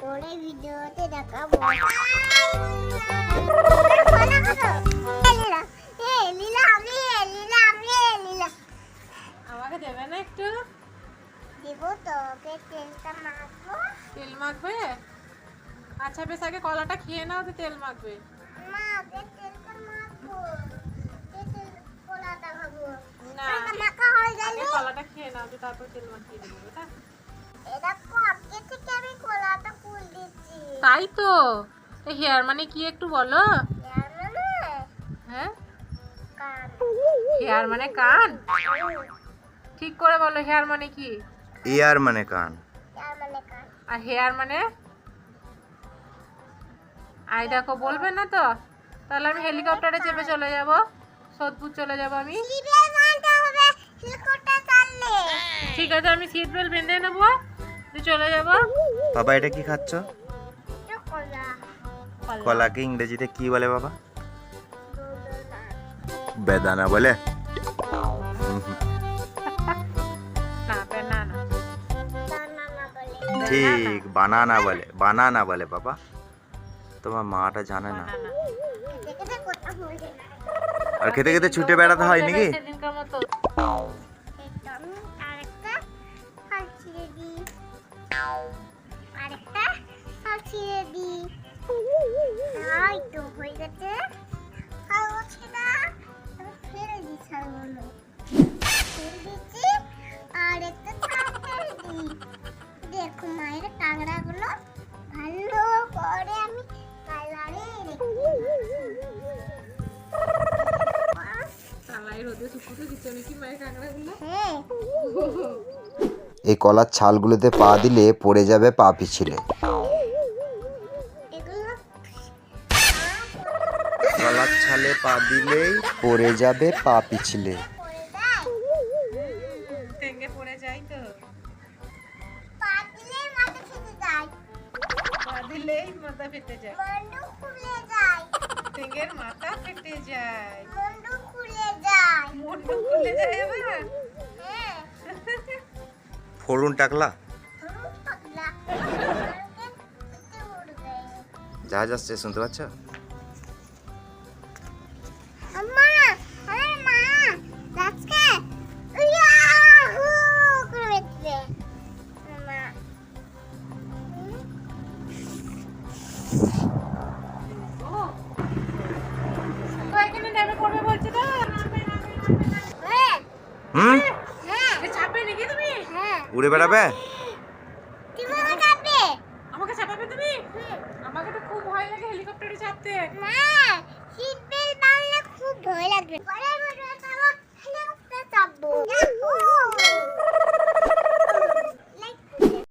করে ভিডিওতে দেখাবো। আমাকে দেবে না একটু? দিব তো, ওকে তেলটা মাখবো। তেল মাখবে? আচ্ছা বেশ, আগে কলাটা খেয়ে নাও, তো তেল মাখবে। মা, ওকে তেলটা মাখবো। কলাটা খাবো। না, মাখা হয়ে আগে গেলে কলাটা খেয়ে নাও, তো তারপর তেল মাখিয়ে দেবো, বেটা। দেখো, আজকে থেকে আমি কলাটা ফুল দিচ্ছি। তাই তো। হেয়ার মানে কি একটু বলো? ইয়ার মানে হ্যাঁ, কান। হেয়ার মানে কান? ঠিক করে বলো, হেয়ার মানে কি? ইয়ার মানে কান। ইয়ার মানে কান। আর হেয়ার মানে? আই দেখো, বলবে না তো? তাহলে আমি হেলিকপ্টারে চেপে চলে যাব, সোদপুর চলে যাব আমি। সিরিয়াল মানতে হবে হেলিকপ্টার চাললে। ঠিক আছে, আমি সিট বেল্ট বেঁধে নেবো, দিয়ে চলে যাব। বাবা এটা কি খাচ্ছ? এটা কলা। কলাকে ইংরেজিতে কি বলে বাবা? বেদানা বলে? না, banana। বানানা বলে। ঠিক, বানানা বলে। বানানা বলে বাবা। তোমার মাটা জানে না। Banana। দেখে কথা বলে। আর খেতে খেতে ছুটে বেড়াতে হয় নাকি? সেদিনকার মতো। এটা আমি আরেকটা ফল ছিঁড়ে দিই। আরেকটা ফল ছিঁড়ে দিই। এই তো হয়ে গেছে। ফল হচ্ছে না, আমি ফেলে দিই ছাড়গুলো। ফেলে দিচ্ছি, আর একটা ফেলে দিই। দেখো মায়ের কাঁকড়াগুলো ভালো করে আমি কালারে রেখে তালাই রোদে শুকুতে দিচ্ছ নাকি মায়ের কাঁকড়াগুলো? হ্যাঁ। এই কলার ছালগুলোতে পা দিলে পড়ে যাবে পা পিছলে। এগুলো কলার ছালে পা দিলেই পড়ে যাবে পা পিছলে। পড়ে যায়। ঠেঙ্গে পড়ে যাই তো। পা দিলে মাথা খেতে যায়। পা দিলেই মাথা ফেটে যায়। মুন্ডু খুলে যায়। ঠেঙ্গের মাথা ফেটে যায়। মুন্ডু খুলে যায়। মুন্ডু খুলে যায় আবার। হ্যাঁ। ফোড়ন টাকলা ধরুন পাগলা। উঠতে উঠবে। জাহাজ আসছে, শুনতে পাচ্ছ? আম্মা, আরে মা, আজকে ইয়াহু করে দিবে। মা। তো এখানে নেমে পড়বে বলছি তো। হ্যাঁ, হুম, হ্যাঁ, চাপবে নাকি তুমি? হ্যাঁ। উড়ে বেড়াবে? তুমি আমাকে চাপবে? আমাকে চাপাবে তুমি? আমাকে তো খুব ভয় লাগে হেলিকপ্টারে চাপতে। না, সিট বেল্ট বাঁধলে খুব ভয় লাগবে। পরে বড় চাপবো, হেলিকপ্টার চাপবো।